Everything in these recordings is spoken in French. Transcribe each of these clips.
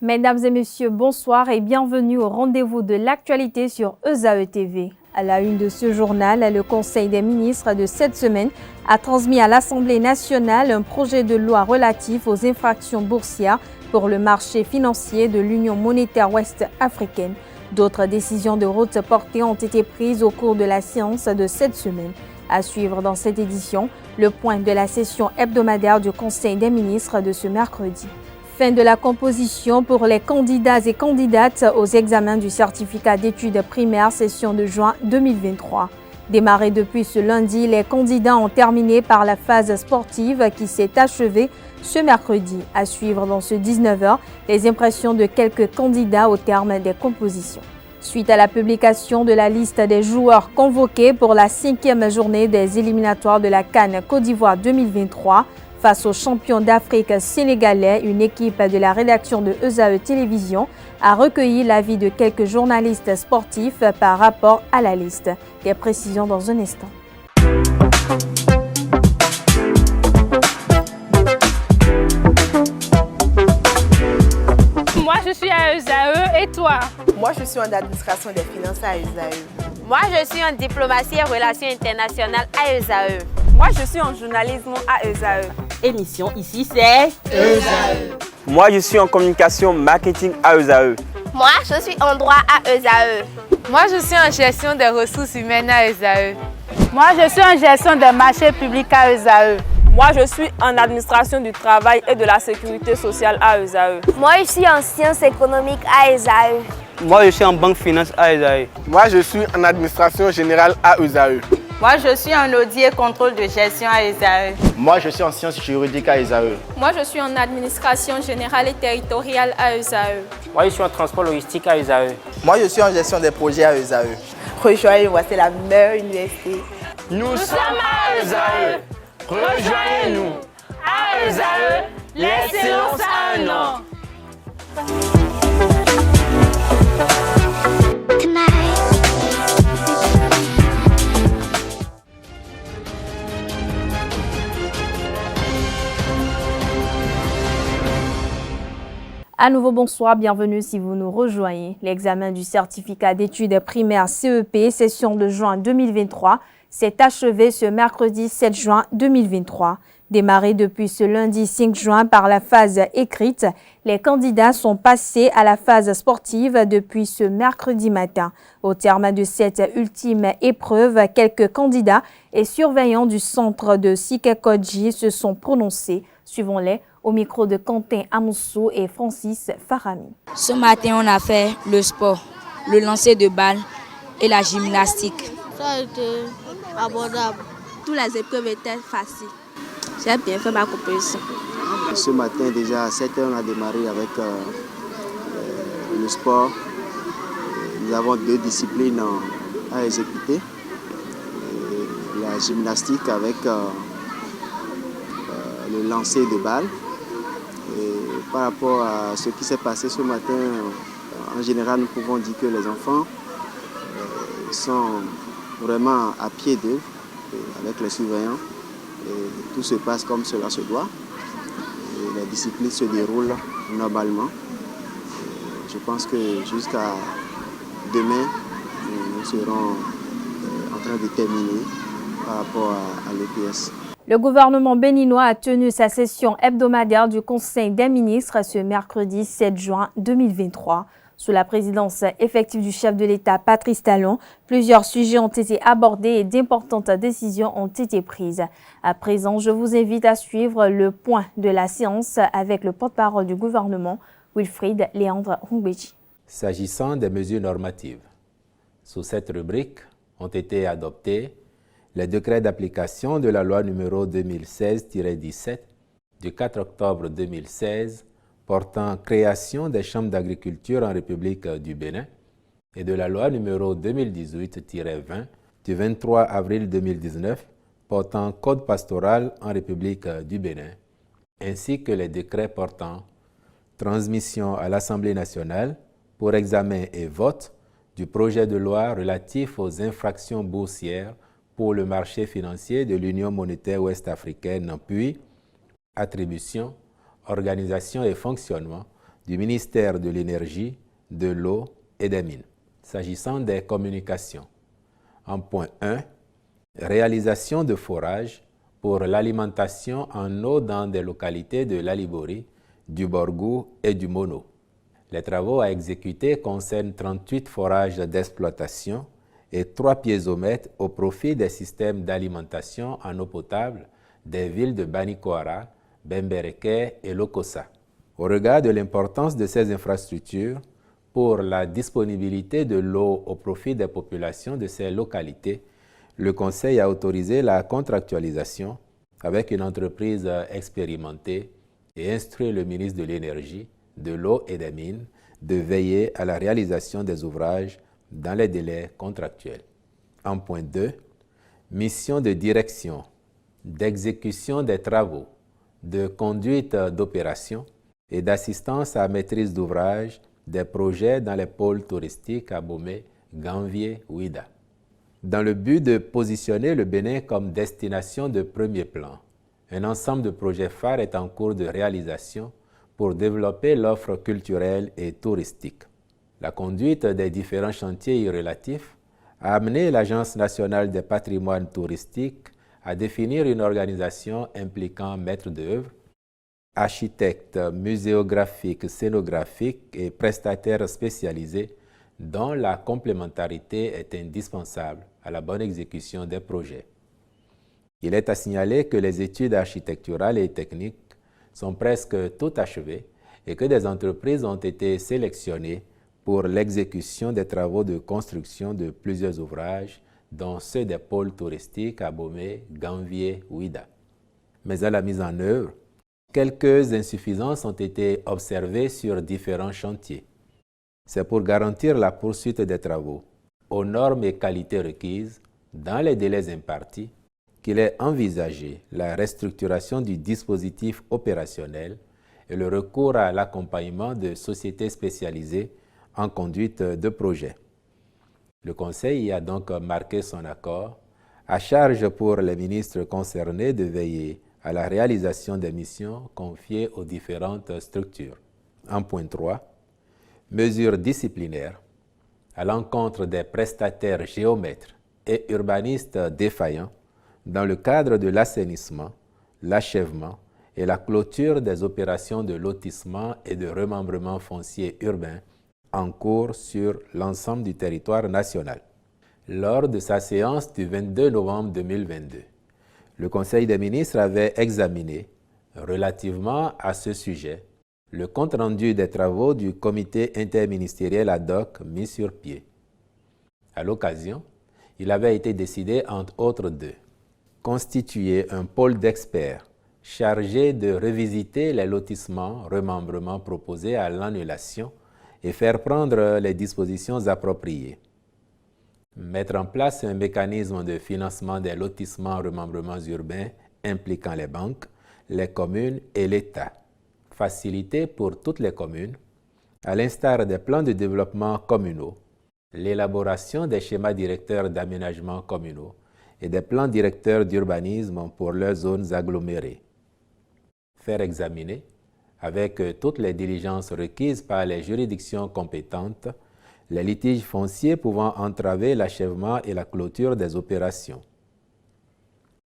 Mesdames et messieurs, bonsoir et bienvenue au rendez-vous de l'actualité sur ESAE TV. À la une de ce journal, le Conseil des ministres de cette semaine a transmis à l'Assemblée nationale un projet de loi relatif aux infractions boursières pour le marché financier de l'Union monétaire ouest-africaine. D'autres décisions de route portées ont été prises au cours de la séance de cette semaine. À suivre dans cette édition, le point de la session hebdomadaire du Conseil des ministres de ce mercredi. Fin de la composition pour les candidats et candidates aux examens du certificat d'études primaires session de juin 2023. Démarrés depuis ce lundi, les candidats ont terminé par la phase sportive qui s'est achevée ce mercredi. À suivre dans ce 19h, les impressions de quelques candidats au terme des compositions. Suite à la publication de la liste des joueurs convoqués pour la 5e journée des éliminatoires de la CAN Côte d'Ivoire 2023, face aux champions d'Afrique sénégalais, une équipe de la rédaction de ESAE Télévision a recueilli l'avis de quelques journalistes sportifs par rapport à la liste. Des précisions dans un instant. Moi, je suis à ESAE et toi? Moi, je suis en administration des finances à ESAE. Moi, je suis en diplomatie et relations internationales à ESAE. Moi, je suis en journalisme à ESAE. Émission ici, c'est ESAE. Moi, je suis en communication marketing à ESAE. Moi, je suis en droit à ESAE. Moi, je suis en gestion des ressources humaines à ESAE. Moi, je suis en gestion des marchés publics à ESAE. Moi, je suis en administration du travail et de la sécurité sociale à ESAE. Moi, je suis en sciences économiques à ESAE. Moi, je suis en banque finance à ESAE. Moi, je suis en administration générale à ESAE. Moi, je suis en audit et contrôle de gestion à ESAE. Moi, je suis en sciences juridiques à ESAE. Moi, je suis en administration générale et territoriale à ESAE. Moi, je suis en transport logistique à ESAE. Moi, je suis en gestion des projets à ESAE. Rejoignez-moi, c'est la meilleure université. Nous sommes à ESAE. Rejoignez-nous. À ESAE, l'excellence a un an. À nouveau, bonsoir, bienvenue si vous nous rejoignez. L'examen du certificat d'études primaires CEP, session de juin 2023, s'est achevé ce mercredi 7 juin 2023. Démarré depuis ce lundi 5 juin par la phase écrite, les candidats sont passés à la phase sportive depuis ce mercredi matin. Au terme de cette ultime épreuve, quelques candidats et surveillants du centre de Sikekodji se sont prononcés. Suivons-les au micro de Quentin Amoussou et Francis Farami. Ce matin, on a fait le sport, le lancer de balle et la gymnastique. Ça a été abordable. Toutes les épreuves étaient faciles. J'ai bien fait ma compétition. Ce matin, déjà à 7h, on a démarré avec le sport. Nous avons 2 disciplines à exécuter. La gymnastique avec le lancer de balle. Et par rapport à ce qui s'est passé ce matin, en général, nous pouvons dire que les enfants sont vraiment à pied d'eux, avec les surveillants. Et tout se passe comme cela se doit. Et la discipline se déroule normalement. Et je pense que jusqu'à demain, nous serons en train de terminer par rapport à l'EPS. Le gouvernement béninois a tenu sa session hebdomadaire du Conseil des ministres ce mercredi 7 juin 2023. Sous la présidence effective du chef de l'État, Patrice Talon, plusieurs sujets ont été abordés et d'importantes décisions ont été prises. À présent, je vous invite à suivre le point de la séance avec le porte-parole du gouvernement, Wilfried Léandre Hungbeji. S'agissant des mesures normatives, sous cette rubrique ont été adoptés les décrets d'application de la loi numéro 2016-17 du 4 octobre 2016 portant création des chambres d'agriculture en République du Bénin et de la loi numéro 2018-20 du 23 avril 2019 portant code pastoral en République du Bénin, ainsi que les décrets portant transmission à l'Assemblée nationale pour examen et vote du projet de loi relatif aux infractions boursières pour le marché financier de l'Union monétaire ouest-africaine, puis attribution, organisation et fonctionnement du ministère de l'Énergie, de l'Eau et des Mines. S'agissant des communications, en point 1, réalisation de forages pour l'alimentation en eau dans des localités de l'Alibori, du Borgou et du Mono. Les travaux à exécuter concernent 38 forages d'exploitation et 3 piézomètres au profit des systèmes d'alimentation en eau potable des villes de Banikoara, Bembereke et Lokossa. Au regard de l'importance de ces infrastructures pour la disponibilité de l'eau au profit des populations de ces localités, le Conseil a autorisé la contractualisation avec une entreprise expérimentée et instruit le ministre de l'Énergie, de l'Eau et des Mines de veiller à la réalisation des ouvrages dans les délais contractuels. En point 2, mission de direction, d'exécution des travaux, de conduite d'opération et d'assistance à maîtrise d'ouvrage des projets dans les pôles touristiques à Bomé, Ganvié, Ouida. Dans le but de positionner le Bénin comme destination de premier plan, un ensemble de projets phares est en cours de réalisation pour développer l'offre culturelle et touristique. La conduite des différents chantiers y relatifs a amené l'Agence nationale des patrimoines touristiques à définir une organisation impliquant maîtres d'œuvre, architectes, muséographiques, scénographiques et prestataires spécialisés dont la complémentarité est indispensable à la bonne exécution des projets. Il est à signaler que les études architecturales et techniques sont presque toutes achevées et que des entreprises ont été sélectionnées pour l'exécution des travaux de construction de plusieurs ouvrages, dont ceux des pôles touristiques à Bomé, Ganvié, Ouida. Mais à la mise en œuvre, quelques insuffisances ont été observées sur différents chantiers. C'est pour garantir la poursuite des travaux aux normes et qualités requises dans les délais impartis qu'il est envisagé la restructuration du dispositif opérationnel et le recours à l'accompagnement de sociétés spécialisées en conduite de projet. Le Conseil y a donc marqué son accord, à charge pour les ministres concernés de veiller à la réalisation des missions confiées aux différentes structures. En point 3, mesures disciplinaires à l'encontre des prestataires géomètres et urbanistes défaillants dans le cadre de l'assainissement, l'achèvement et la clôture des opérations de lotissement et de remembrement foncier urbain en cours sur l'ensemble du territoire national. Lors de sa séance du 22 novembre 2022, le Conseil des ministres avait examiné, relativement à ce sujet, le compte-rendu des travaux du comité interministériel ad hoc mis sur pied. À l'occasion, il avait été décidé, entre autres, de constituer un pôle d'experts chargé de revisiter les lotissements, remembrements proposés à l'annulation et faire prendre les dispositions appropriées. Mettre en place un mécanisme de financement des lotissements, remembrements urbains impliquant les banques, les communes et l'État. Faciliter pour toutes les communes, à l'instar des plans de développement communaux, l'élaboration des schémas directeurs d'aménagement communaux et des plans directeurs d'urbanisme pour leurs zones agglomérées. Faire examiner, avec toutes les diligences requises par les juridictions compétentes, les litiges fonciers pouvant entraver l'achèvement et la clôture des opérations.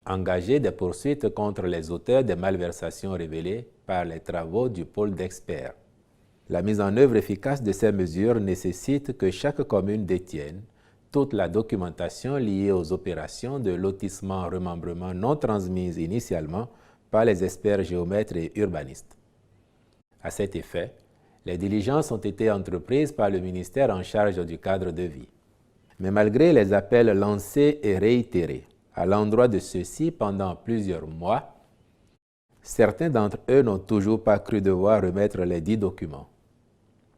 Engager des poursuites contre les auteurs des malversations révélées par les travaux du pôle d'experts. La mise en œuvre efficace de ces mesures nécessite que chaque commune détienne toute la documentation liée aux opérations de lotissement-remembrement non transmises initialement par les experts géomètres et urbanistes. À cet effet, les diligences ont été entreprises par le ministère en charge du cadre de vie. Mais malgré les appels lancés et réitérés à l'endroit de ceux-ci pendant plusieurs mois, certains d'entre eux n'ont toujours pas cru devoir remettre les dits documents.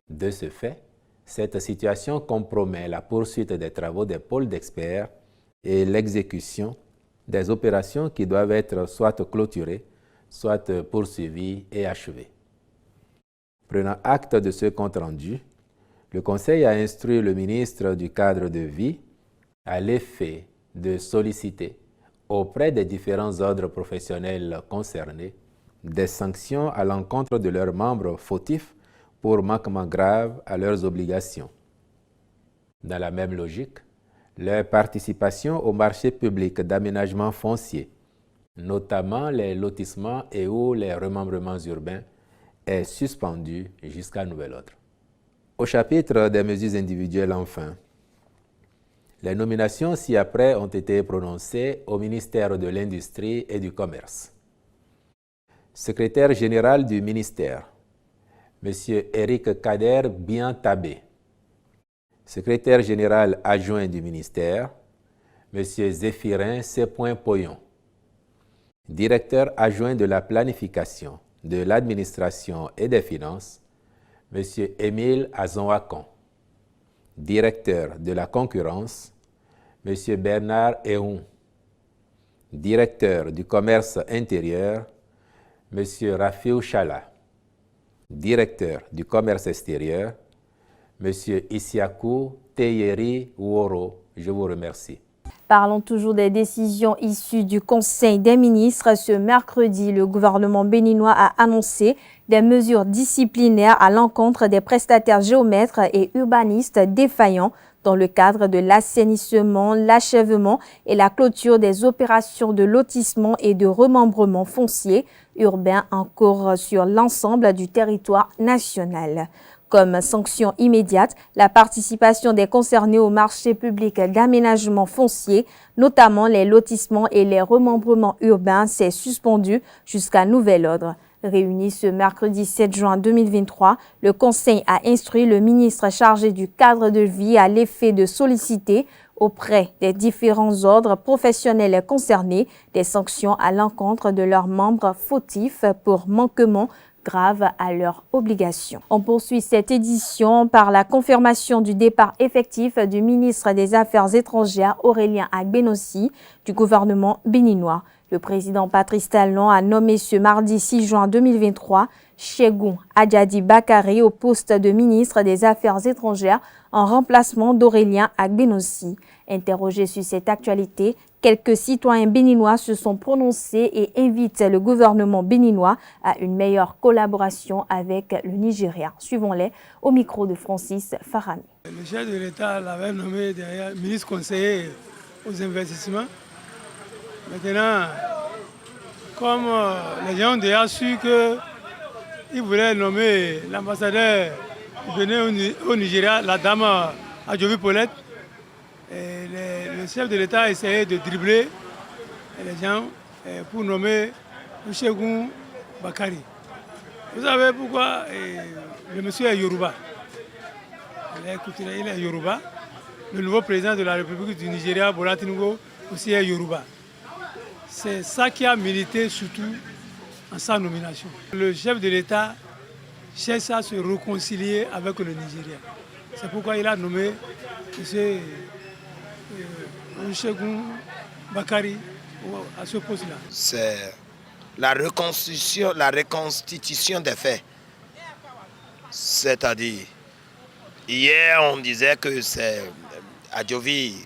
De ce fait, cette situation compromet la poursuite des travaux des pôles d'experts et l'exécution des opérations qui doivent être soit clôturées, soit poursuivies et achevées. Prenant acte de ce compte-rendu, le Conseil a instruit le ministre du cadre de vie à l'effet de solliciter auprès des différents ordres professionnels concernés des sanctions à l'encontre de leurs membres fautifs pour manquement grave à leurs obligations. Dans la même logique, leur participation au marché public d'aménagement foncier, notamment les lotissements et ou les remembrements urbains, est suspendue jusqu'à nouvel ordre. Au chapitre des mesures individuelles, enfin, les nominations ci-après ont été prononcées au ministère de l'Industrie et du Commerce. Secrétaire général du ministère, M. Éric Kader Biantabé. Secrétaire général adjoint du ministère, M. Zéphirin C.Poyon. Directeur adjoint de la planification, de l'administration et des finances, M. Émile Azonwakon. Directeur de la concurrence, M. Bernard Ehun. Directeur du commerce intérieur, M. Rafiou Chala. Directeur du commerce extérieur, M. Isiakou Teyeri Woro. Je vous remercie. Parlons toujours des décisions issues du Conseil des ministres. Ce mercredi, le gouvernement béninois a annoncé des mesures disciplinaires à l'encontre des prestataires géomètres et urbanistes défaillants dans le cadre de l'assainissement, l'achèvement et la clôture des opérations de lotissement et de remembrement foncier urbain en cours sur l'ensemble du territoire national. Comme sanction immédiate, la participation des concernés au marché public d'aménagement foncier, notamment les lotissements et les remembrements urbains, s'est suspendue jusqu'à nouvel ordre. Réuni ce mercredi 7 juin 2023, le Conseil a instruit le ministre chargé du cadre de vie à l'effet de solliciter auprès des différents ordres professionnels concernés des sanctions à l'encontre de leurs membres fautifs pour manquement grave à leurs obligations. On poursuit cette édition par la confirmation du départ effectif du ministre des Affaires étrangères Aurélien Agbenossi du gouvernement béninois. Le président Patrice Talon a nommé ce mardi 6 juin 2023 Chegoum Adjadi Bakari au poste de ministre des Affaires étrangères en remplacement d'Aurélien Agbenossi. Interrogé sur cette actualité, quelques citoyens béninois se sont prononcés et invitent le gouvernement béninois à une meilleure collaboration avec le Nigeria. Suivons-les au micro de Francis Farami. Le chef de l'État l'avait nommé derrière ministre conseiller aux investissements. Maintenant, comme les gens ont déjà su qu'il voulait nommer l'ambassadeur au Nigeria, la dame Adjovi Paulette, et le chef de l'État a essayé de dribbler les gens pour nommer Chegoum Bakari. Vous savez pourquoi le monsieur est Yoruba. Il est Yoruba. Le nouveau président de la République du Nigeria, Bola Tinubu, aussi est Yoruba. C'est ça qui a milité surtout en sa nomination. Le chef de l'État cherche à se réconcilier avec le Nigeria. C'est pourquoi il a nommé M. Chegoum Bakari à ce poste-là. C'est la reconstitution des faits. C'est-à-dire, hier on disait que c'est Adjovi,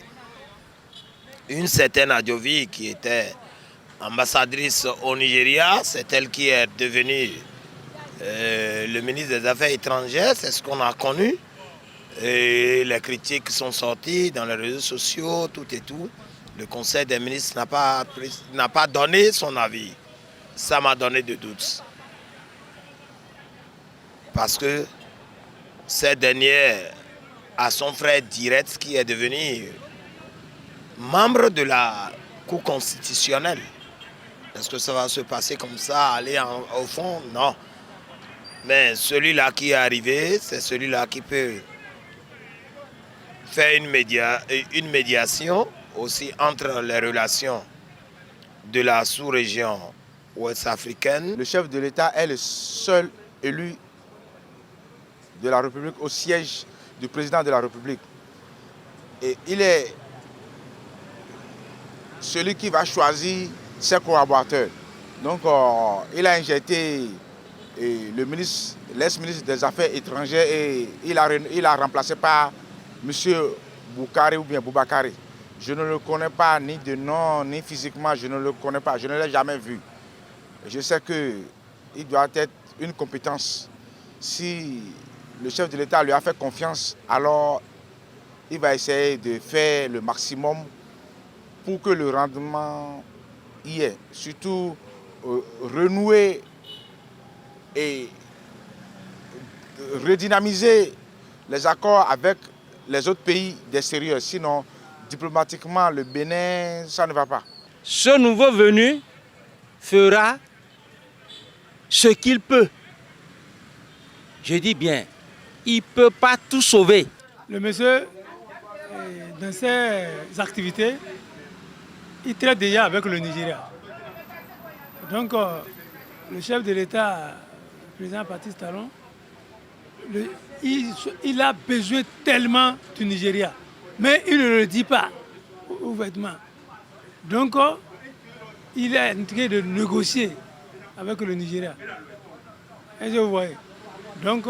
une certaine Adjovi qui était ambassadrice au Nigeria, c'est elle qui est devenue le ministre des Affaires étrangères, c'est ce qu'on a connu. Et les critiques sont sorties dans les réseaux sociaux, tout et tout. Le Conseil des ministres n'a pas donné son avis. Ça m'a donné des doutes. Parce que cette dernière a son frère direct qui est devenu membre de la Cour constitutionnelle. Est-ce que ça va se passer comme ça, aller au fond? Non. Mais celui-là qui est arrivé, c'est celui-là qui peut faire une médiation aussi entre les relations de la sous-région ouest-africaine. Le chef de l'État est le seul élu de la République au siège du président de la République. Et il est celui qui va choisir ses collaborateurs. Donc il a injecté l'ex-ministre des Affaires étrangères et il a remplacé par M. Boukari ou bien Boubakari. Je ne le connais pas ni de nom, ni physiquement, je ne le connais pas, je ne l'ai jamais vu. Je sais qu'il doit être une compétence Si le chef de l'État lui a fait confiance, alors il va essayer de faire le maximum pour que le rendement y ait. Surtout renouer et redynamiser les accords avec les autres pays d'extérieur. Sinon, diplomatiquement, le Bénin, ça ne va pas. Ce nouveau venu fera ce qu'il peut. Je dis bien, il ne peut pas tout sauver. Le monsieur, dans ses activités, il traite déjà avec le Nigeria. Donc, le chef de l'État, le président Patrice Talon, il a besoin tellement du Nigeria, mais il ne le dit pas ouvertement. Donc, il est en train de négocier avec le Nigeria. Et je vois. Donc,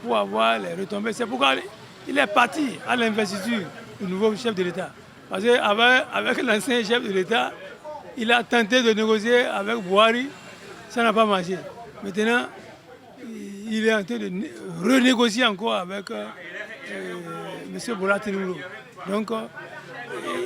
pour avoir les retombées, c'est pourquoi il est parti à l'investiture du nouveau chef de l'État. Parce qu'avec l'ancien chef de l'État, il a tenté de négocier avec Buhari, ça n'a pas marché. Maintenant, il est en train de renégocier encore avec M. Bola Tinubu. Donc,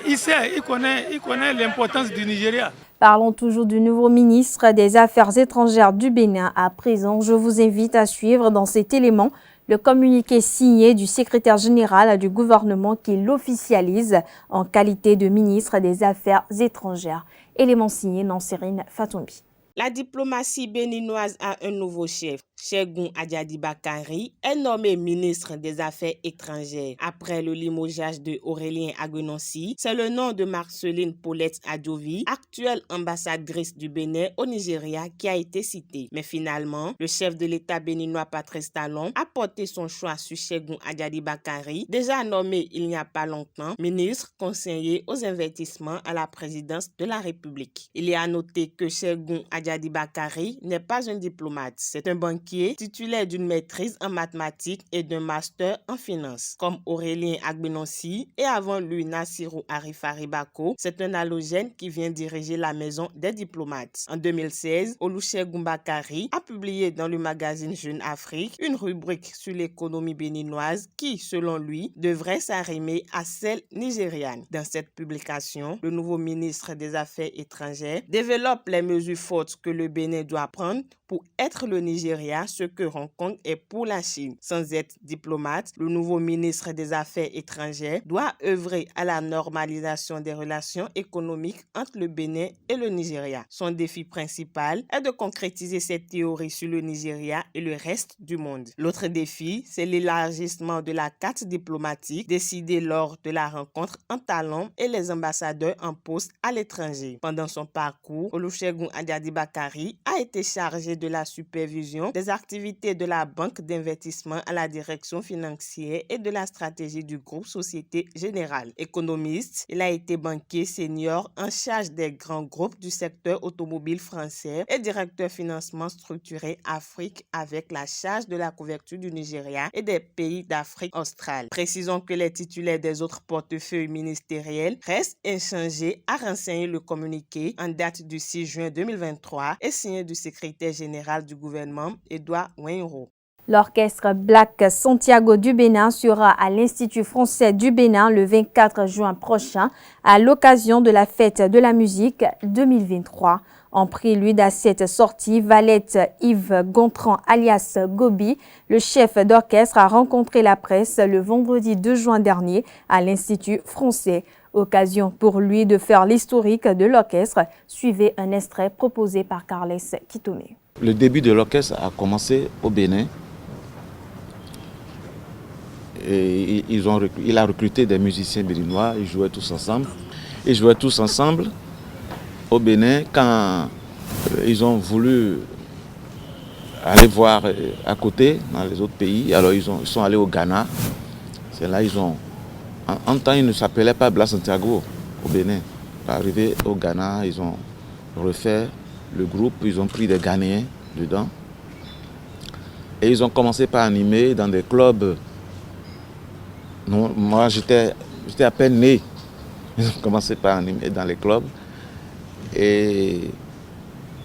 il sait, il connaît l'importance du Nigeria. Parlons toujours du nouveau ministre des Affaires étrangères du Bénin. À présent, je vous invite à suivre dans cet élément le communiqué signé du secrétaire général du gouvernement qui l'officialise en qualité de ministre des Affaires étrangères. Élément signé Nansérine Fatoumbi. La diplomatie béninoise a un nouveau chef. Cheikhoun Adjadi Bakari est nommé ministre des Affaires étrangères. Après le limogeage de Aurélien Agbenonsi, c'est le nom de Marceline Paulette Adjovi, actuelle ambassadrice du Bénin au Nigeria, qui a été cité. Mais finalement, le chef de l'État béninois Patrice Talon a porté son choix sur Cheikhoun Adjadi Bakari, déjà nommé il n'y a pas longtemps ministre conseiller aux investissements à la présidence de la République. Il est à noter que Cheikhoun Adjadi Bakari n'est pas un diplomate, c'est un banquier titulaire d'une maîtrise en mathématiques et d'un master en finance. Comme Aurélien Agbenonsi et avant lui Nassirou Arifari Bako, c'est un allogène qui vient diriger la maison des diplomates. En 2016, Olusegun Bakari a publié dans le magazine Jeune Afrique une rubrique sur l'économie béninoise qui, selon lui, devrait s'arrimer à celle nigériane. Dans cette publication, le nouveau ministre des Affaires étrangères développe les mesures fortes que le Bénin doit prendre pour être le Nigeria ce que Hong Kong est pour la Chine. Sans être diplomate, le nouveau ministre des Affaires étrangères doit œuvrer à la normalisation des relations économiques entre le Bénin et le Nigeria. Son défi principal est de concrétiser cette théorie sur le Nigeria et le reste du monde. L'autre défi, c'est l'élargissement de la carte diplomatique décidée lors de la rencontre entre Talon et les ambassadeurs en poste à l'étranger. Pendant son parcours, Olusegun Adjadi Bakari a été chargé de la supervision des activités de la Banque d'investissement à la direction financière et de la stratégie du groupe Société Générale. Économiste, il a été banquier senior en charge des grands groupes du secteur automobile français et directeur financement structuré Afrique avec la charge de la couverture du Nigeria et des pays d'Afrique australe. Précisons que les titulaires des autres portefeuilles ministériels restent inchangés, a renseigné le communiqué en date du 6 juin 2023 et signé du secrétaire général du gouvernement Edouard Ouinro. L'orchestre Black Santiago du Bénin sera à l'Institut français du Bénin le 24 juin prochain à l'occasion de la fête de la musique 2023. En prélude à cette sortie, Valette Yves Gontran alias Gobi, le chef d'orchestre, a rencontré la presse le vendredi 2 juin dernier à l'Institut français. Occasion pour lui de faire l'historique de l'orchestre. Suivez un extrait proposé par Carles Kitome. Le début de l'orchestre a commencé au Bénin. Et il a recruté des musiciens béninois, ils jouaient tous ensemble. Ils jouaient tous ensemble au Bénin quand ils ont voulu aller voir à côté, dans les autres pays. Alors ils sont allés au Ghana. C'est là ils ont... En temps, ils ne s'appelaient pas Black Santiago au Bénin. Arrivé au Ghana, ils ont refait le groupe, ils ont pris des Ghanéens dedans. Et ils ont commencé par animer dans des clubs. Non, moi, j'étais à peine né. Ils ont commencé par animer dans les clubs. Et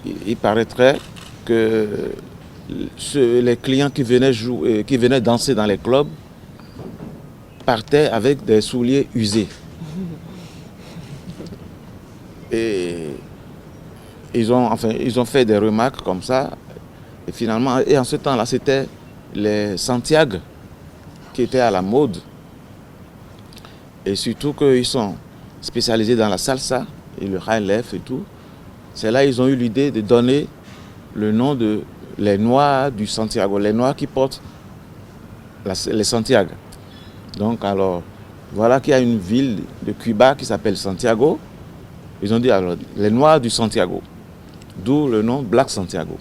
il paraîtrait que les clients qui venaient jouer, qui venaient danser dans les clubs partaient avec des souliers usés. Et ils ont fait des remarques comme ça. Et finalement, en ce temps-là, c'était les Santiago qui étaient à la mode. Et surtout qu'ils sont spécialisés dans la salsa et le high life et tout. C'est là qu'ils ont eu l'idée de donner le nom de les Noirs du Santiago, les Noirs qui portent les Santiago. Donc alors, voilà qu'il y a une ville de Cuba qui s'appelle Santiago. Ils ont dit alors, les Noirs du Santiago, d'où le nom Black Santiago.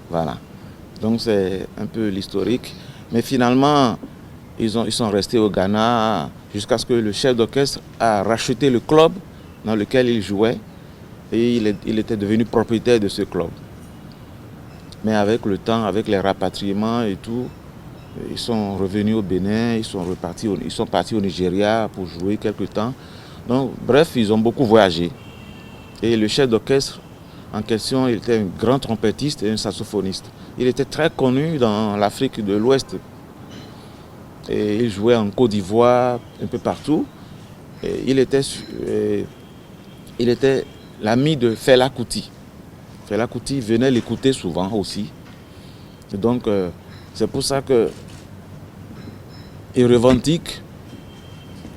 Voilà. Donc c'est un peu l'historique. Mais finalement, ils sont restés au Ghana jusqu'à ce que le chef d'orchestre a racheté le club dans lequel il jouait. Et il était devenu propriétaire de ce club. Mais avec le temps, avec les rapatriements et tout, ils sont revenus au Bénin, ils sont partis au Nigeria pour jouer quelque temps. Donc, bref, ils ont beaucoup voyagé. Et le chef d'orchestre en question, il était un grand trompettiste et un saxophoniste. Il était très connu dans l'Afrique de l'Ouest. Et il jouait en Côte d'Ivoire, un peu partout. Et il était l'ami de Fela Kuti. Fela Kuti venait l'écouter souvent aussi. Et donc, c'est pour ça qu'il revendique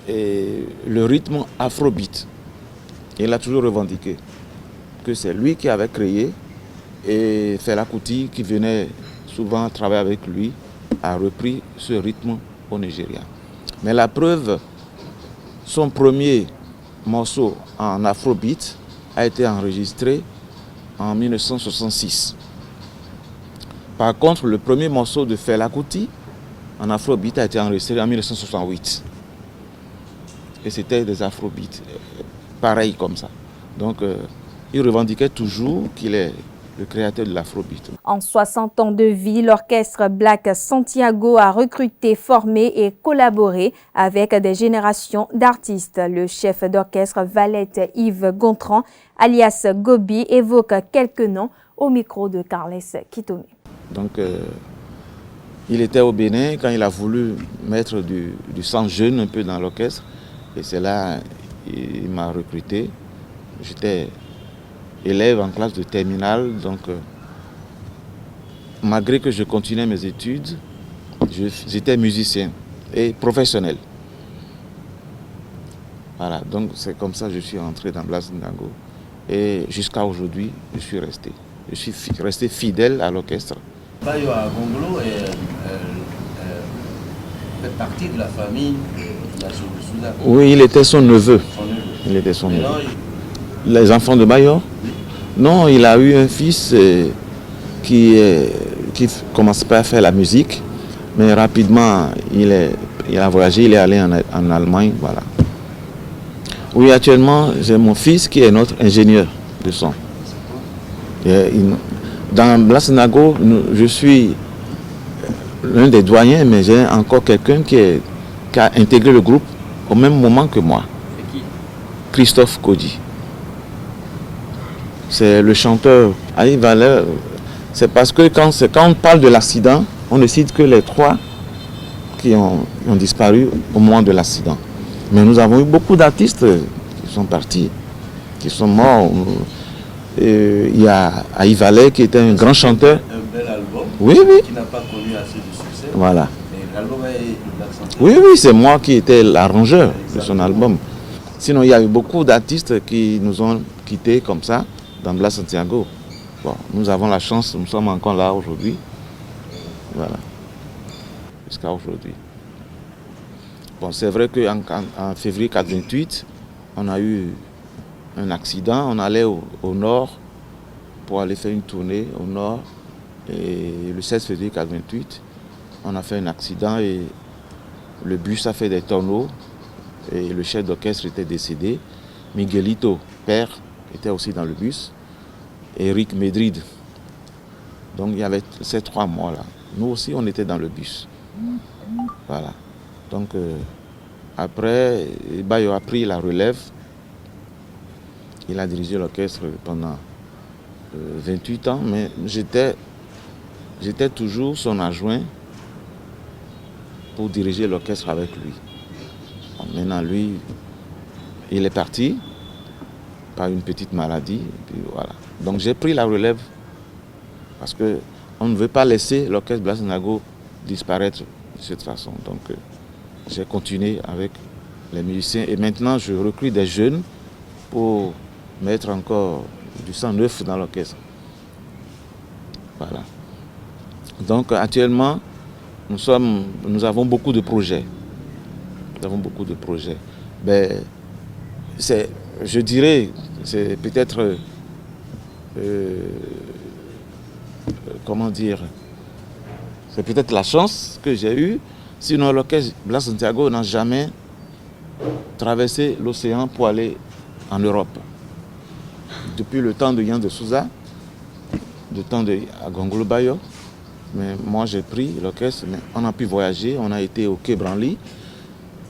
le rythme afrobeat. Il a toujours revendiqué que c'est lui qui avait créé et Fela Kuti, qui venait souvent travailler avec lui, a repris ce rythme au Nigeria. Mais la preuve, son premier morceau en afrobeat a été enregistré en 1966. Par contre, le premier morceau de Fela Kuti en afrobeat a été enregistré en 1968. Et c'était des afrobeats, pareils comme ça. Donc, il revendiquait toujours qu'il est le créateur de l'afrobeat. En 60 ans de vie, l'orchestre Black Santiago a recruté, formé et collaboré avec des générations d'artistes. Le chef d'orchestre Valette Yves Gontran, alias Gobi, évoque quelques noms au micro de Carles Kitome. Donc, il était au Bénin quand il a voulu mettre du sang jeune un peu dans l'orchestre. Et c'est là qu'il m'a recruté. J'étais élève en classe de terminale, donc malgré que je continuais mes études, j'étais musicien et professionnel. Voilà, donc c'est comme ça que je suis entré dans Black Santiago. Et jusqu'à aujourd'hui, je suis resté. Je suis resté fidèle à l'orchestre. Bayo Agongolo fait partie de la famille de la Soudan. Oui, il était son neveu. Il était son neveu. Les enfants de Bayo? Non, il a eu un fils qui commençait pas à faire la musique, mais rapidement il a voyagé, il est allé en Allemagne, voilà. Oui, actuellement, j'ai mon fils qui est notre ingénieur de son. Dans Black Santiago, je suis l'un des doyens, mais j'ai encore quelqu'un qui a intégré le groupe au même moment que moi. C'est qui? Christophe Kodji. C'est le chanteur. C'est parce que quand on parle de l'accident, on ne cite que les 3 qui ont disparu au moment de l'accident. Mais nous avons eu beaucoup d'artistes qui sont partis, qui sont morts. Il y a Aïvalé qui était un grand chanteur. Un bel album. Oui, oui. Qui n'a pas connu assez de succès. Voilà. Mais l'album est de Black Santiago. Oui, oui, c'est moi qui étais l'arrangeur de son album. Sinon, il y a eu beaucoup d'artistes qui nous ont quittés comme ça dans Black Santiago. Bon, nous avons la chance, nous sommes encore là aujourd'hui. Voilà. Jusqu'à aujourd'hui. Bon, c'est vrai qu'en février 1988, on a eu un accident. On allait au nord pour aller faire une tournée au nord. Et le 16 février 1988, on a fait un accident et le bus a fait des tonneaux. Et le chef d'orchestre était décédé. Miguelito, père, était aussi dans le bus. Eric Medrid. Donc il y avait ces 3 morts-là. Nous aussi, on était dans le bus. Voilà. Donc après, Bayo a pris la relève. Il a dirigé l'orchestre pendant 28 ans, mais j'étais toujours son adjoint pour diriger l'orchestre avec lui. Bon, maintenant, lui, il est parti par une petite maladie. Et puis voilà. Donc j'ai pris la relève parce qu'on ne veut pas laisser l'orchestre Blaise Ndako disparaître de cette façon. Donc j'ai continué avec les musiciens et maintenant je recrute des jeunes pour mettre encore du sang neuf dans l'orchestre. Voilà. Donc actuellement, nous avons beaucoup de projets. Nous avons beaucoup de projets. Mais je dirais, c'est peut-être, comment dire, c'est peut-être la chance que j'ai eue. Sinon, l'orchestre Blaise Ndako n'a jamais traversé l'océan pour aller en Europe. Depuis le temps de Yann de Souza, le temps de Agongolo Bayo, mais moi j'ai pris l'orchestre, mais on a pu voyager, on a été au Quai Branly,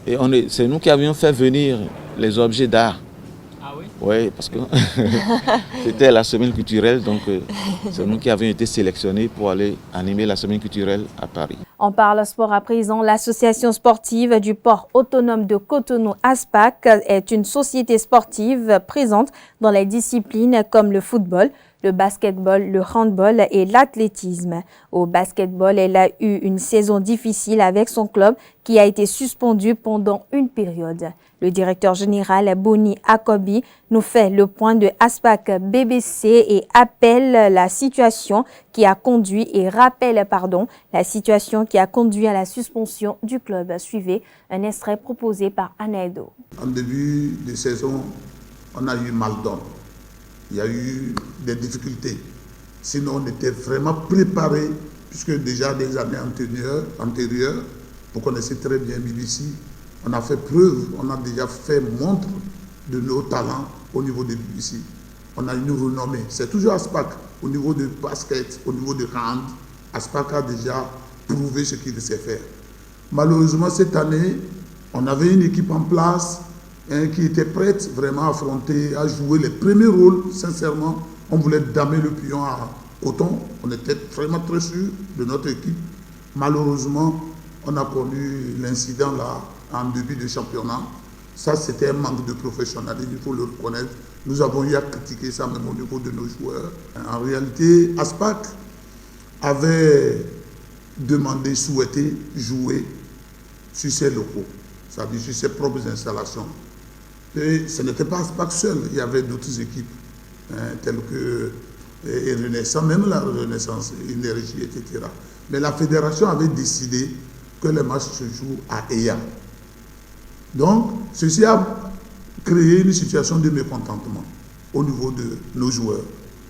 et c'est nous qui avions fait venir les objets d'art. Ah oui? Oui, parce que c'était la semaine culturelle, donc c'est nous qui avions été sélectionnés pour aller animer la semaine culturelle à Paris. On parle sport à présent. L'association sportive du port autonome de Cotonou, ASPAC, est une société sportive présente dans les disciplines comme le football, le basketball, le handball et l'athlétisme. Au basketball, elle a eu une saison difficile avec son club qui a été suspendu pendant une période. Le directeur général Boni Akobi nous fait le point de ASPAC BBC et rappelle la situation qui a conduit la situation qui a conduit à la suspension du club. Suivez un extrait proposé par Anedo. En début de saison, on a eu mal d'homme. Il y a eu des difficultés. Sinon, on était vraiment préparé, puisque déjà des années antérieures, vous connaissez très bien BBC, on a fait preuve, on a déjà fait montre de nos talents au niveau de BBC. On a une renommée. C'est toujours ASPAC. Au niveau de basket, au niveau de hand, ASPAC a déjà prouvé ce qu'il sait faire. Malheureusement, cette année, on avait une équipe en place qui était prête vraiment à affronter, à jouer les premiers rôles. Sincèrement, on voulait damer le pion à Coton. On était vraiment très sûr de notre équipe. Malheureusement, on a connu l'incident là en début de championnat. Ça, c'était un manque de professionnalisme, il faut le reconnaître. Nous avons eu à critiquer ça même au niveau de nos joueurs. En réalité, ASPAC avait demandé, souhaité jouer sur ses locaux, c'est-à-dire sur ses propres installations. Et ce n'était pas ASPAC seul, il y avait d'autres équipes, telles que Renaissance, même la Renaissance, Énergie, etc. Mais la fédération avait décidé que les matchs se jouent à Eya. Donc, ceci a créé une situation de mécontentement au niveau de nos joueurs,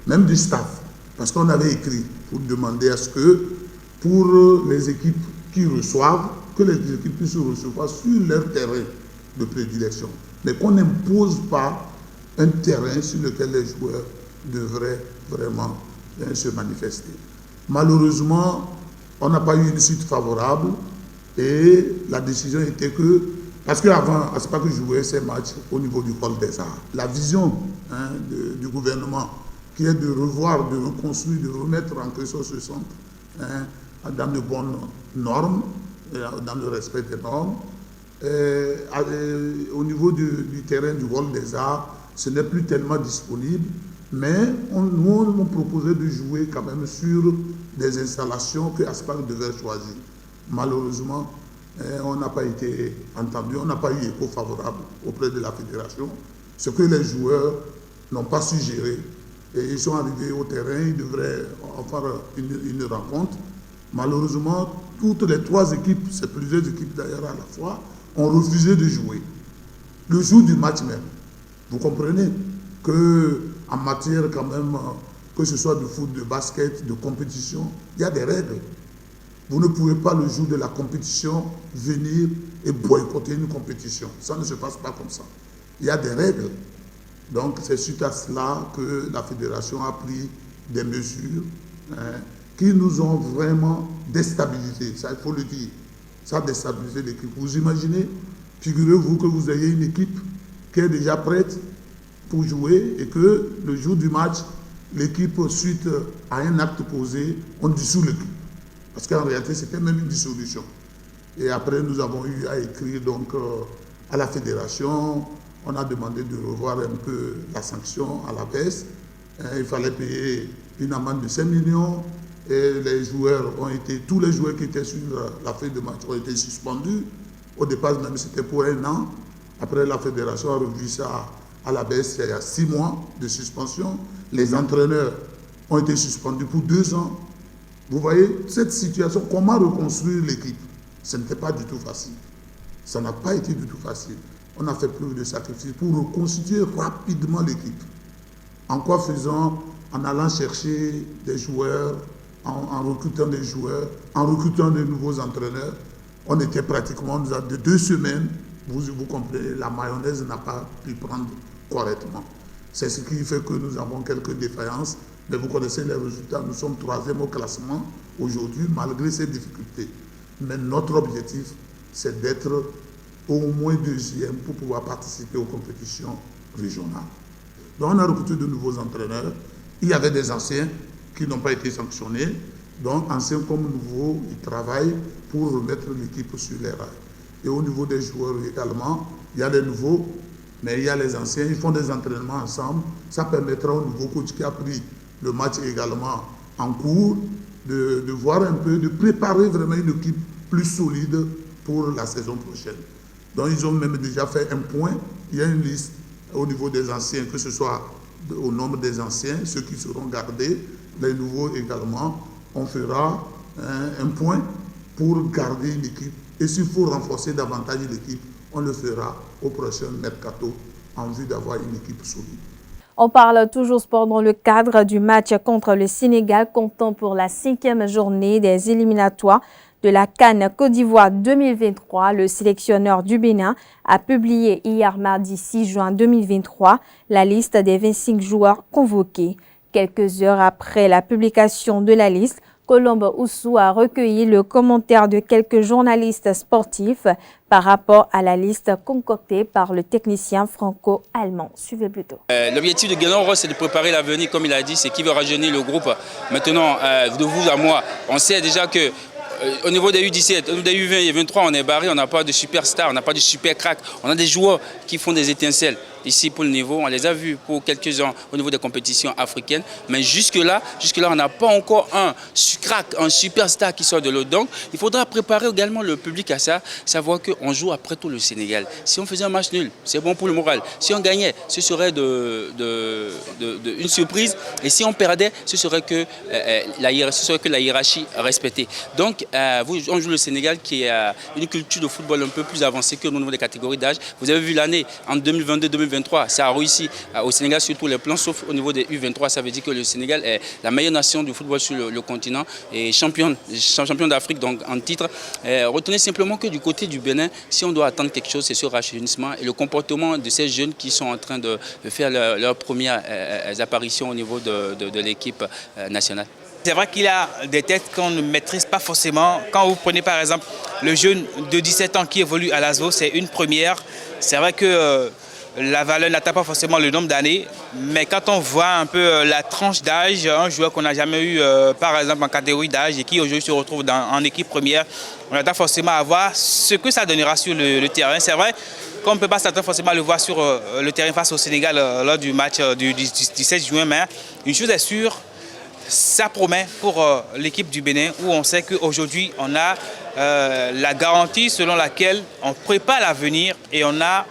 même du staff, parce qu'on avait écrit pour demander à ce que, pour les équipes qui reçoivent, que les équipes puissent recevoir sur leur terrain de prédilection, mais qu'on n'impose pas un terrain sur lequel les joueurs devraient vraiment se manifester. Malheureusement, on n'a pas eu une suite favorable et la décision était que, parce qu'avant, ASPAC jouait ces matchs au niveau du Hall des Arts. La vision du gouvernement qui est de revoir, de reconstruire, de remettre en quelque sorte ce centre dans de bonnes normes, dans le respect des normes. Au niveau du terrain du Hall des Arts, ce n'est plus tellement disponible, mais nous, on nous proposait de jouer quand même sur des installations que ASPAC devait choisir. Malheureusement, on n'a pas été entendu, on n'a pas eu écho favorable auprès de la fédération, ce que les joueurs n'ont pas su gérer. Et ils sont arrivés au terrain, ils devraient en faire une rencontre. Malheureusement, toutes les trois équipes, c'est plusieurs équipes d'ailleurs à la fois, ont refusé de jouer. Le jour du match même, vous comprenez qu'en matière quand même, que ce soit de foot, de basket, de compétition, il y a des règles. Vous ne pouvez pas le jour de la compétition venir et boycotter une compétition. Ça ne se passe pas comme ça. Il y a des règles. Donc c'est suite à cela que la fédération a pris des mesures qui nous ont vraiment déstabilisés. Ça, il faut le dire. Ça a déstabilisé l'équipe. Vous imaginez, figurez-vous que vous ayez une équipe qui est déjà prête pour jouer et que le jour du match, l'équipe, suite à un acte posé, on dissout l'équipe. Parce qu'en réalité, c'était même une dissolution. Et après, nous avons eu à écrire donc, à la fédération. On a demandé de revoir un peu la sanction à la baisse. Il fallait payer une amende de 5 millions. Et les joueurs ont été, tous les joueurs qui étaient sur la feuille de match ont été suspendus. Au départ, même c'était pour 1 an. Après, la fédération a revu ça à la baisse. Il y a 6 mois de suspension. Les entraîneurs ont été suspendus pour 2 ans. Vous voyez, cette situation, comment reconstruire l'équipe? Ce n'était pas du tout facile. Ça n'a pas été du tout facile. On a fait preuve de sacrifice pour reconstituer rapidement l'équipe. En quoi faisant? En allant chercher des joueurs, en recrutant des joueurs, en recrutant de nouveaux entraîneurs. On était pratiquement, de 2 semaines, vous comprenez, la mayonnaise n'a pas pu prendre correctement. C'est ce qui fait que nous avons quelques défaillances. Mais vous connaissez les résultats, nous sommes 3e au classement aujourd'hui, malgré ces difficultés. Mais notre objectif, c'est d'être au moins 2e pour pouvoir participer aux compétitions régionales. Donc on a recruté de nouveaux entraîneurs. Il y avait des anciens qui n'ont pas été sanctionnés. Donc anciens comme nouveaux, ils travaillent pour remettre l'équipe sur les rails. Et au niveau des joueurs également, il y a les nouveaux, mais il y a les anciens. Ils font des entraînements ensemble. Ça permettra au nouveau coach qui a pris le match également en cours de voir un peu, de préparer vraiment une équipe plus solide pour la saison prochaine. Donc ils ont même déjà fait un point. Il y a une liste au niveau des anciens, que ce soit au nombre des anciens, ceux qui seront gardés, les nouveaux également. On fera un point pour garder l'équipe. Et s'il faut renforcer davantage l'équipe, on le fera au prochain mercato en vue d'avoir une équipe solide. On parle toujours sport dans le cadre du match contre le Sénégal, comptant pour la 5e journée des éliminatoires de la CAN Côte d'Ivoire 2023. Le sélectionneur du Bénin a publié hier mardi 6 juin 2023 la liste des 25 joueurs convoqués. Quelques heures après la publication de la liste, Colombe Oussou a recueilli le commentaire de quelques journalistes sportifs par rapport à la liste concoctée par le technicien franco-allemand. Suivez plutôt. L'objectif de Guénon, c'est de préparer l'avenir, comme il a dit, c'est qu'il veut rajeunir le groupe. Maintenant, de vous à moi, on sait déjà que au niveau des U17, au niveau des U20 et U23, on est barré, on n'a pas de superstar, on n'a pas de super crack. On a des joueurs qui font des étincelles. Ici, pour le niveau, on les a vus pour quelques ans au niveau des compétitions africaines. Mais jusque-là, on n'a pas encore un crack, un superstar qui sort de l'eau. Donc, il faudra préparer également le public à ça, savoir qu'on joue après tout le Sénégal. Si on faisait un match nul, c'est bon pour le moral. Si on gagnait, ce serait une surprise. Et si on perdait, ce serait que la hiérarchie respectée. Donc, on joue le Sénégal qui a une culture de football un peu plus avancée que au niveau des catégories d'âge. Vous avez vu l'année en 2022-2023, ça a réussi au Sénégal sur tous les plans, sauf au niveau des U23. Ça veut dire que le Sénégal est la meilleure nation du football sur le continent et champion d'Afrique donc en titre. Retenez simplement que du côté du Bénin, si on doit attendre quelque chose, c'est ce rajeunissement et le comportement de ces jeunes qui sont en train de faire leurs premières apparitions au niveau de l'équipe nationale. C'est vrai qu'il y a des têtes qu'on ne maîtrise pas forcément. Quand vous prenez par exemple le jeune de 17 ans qui évolue à l'ASVO, c'est une première. C'est vrai que la valeur n'atteint pas forcément le nombre d'années, mais quand on voit un peu la tranche d'âge, un joueur qu'on n'a jamais eu par exemple en catégorie d'âge et qui aujourd'hui se retrouve en équipe première, on attend forcément à voir ce que ça donnera sur le terrain. C'est vrai qu'on ne peut pas s'attendre forcément à le voir sur le terrain face au Sénégal lors du match du 17 juin, mais une chose est sûre, ça promet pour l'équipe du Bénin où on sait qu'aujourd'hui on a la garantie selon laquelle on prépare l'avenir et on a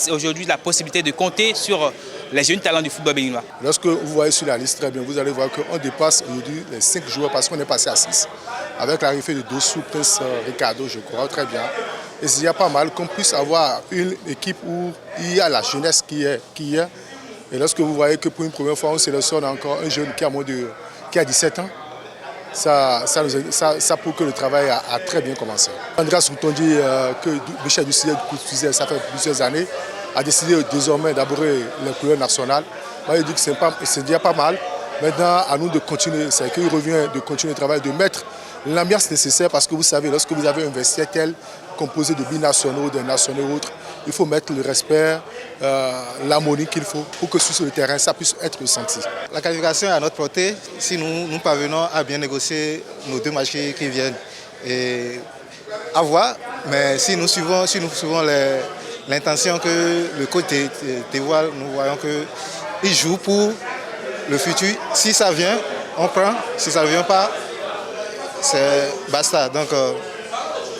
aujourd'hui la possibilité de compter sur les jeunes talents du football béninois. Lorsque vous voyez sur la liste très bien, vous allez voir qu'on dépasse aujourd'hui les 5 joueurs parce qu'on est passé à 6. Avec l'arrivée de Dossou, Prince Ricardo, je crois très bien. Et il y a pas mal qu'on puisse avoir une équipe où il y a la jeunesse qui est. Et lorsque vous voyez que pour une première fois on sélectionne encore un jeune qui a 17 ans, ça prouve que le travail a très bien commencé. Andreas Routondi, que Michel Dussier, ça fait plusieurs années, a décidé désormais d'aborder les couleurs nationales. Moi, il dit que c'est déjà pas mal. Maintenant, à nous de continuer. C'est qu'il revient de continuer le travail, de mettre l'ambiance nécessaire parce que vous savez, lorsque vous avez un vestiaire tel, composé de binationaux, d'un national ou autre, il faut mettre le respect, l'harmonie qu'il faut pour que sur le terrain, ça puisse être ressenti. La qualification est à notre portée si nous parvenons à bien négocier nos 2 matchs qui viennent. Et à voir, mais si nous suivons l'intention que le coach dévoile, nous voyons qu'il joue pour le futur. Si ça vient, on prend. Si ça ne vient pas, c'est basta. Donc,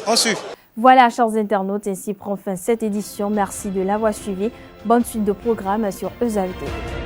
on suit. Voilà, chers internautes, ainsi prend fin cette édition. Merci de l'avoir suivi. Bonne suite de programme sur ESAE TV.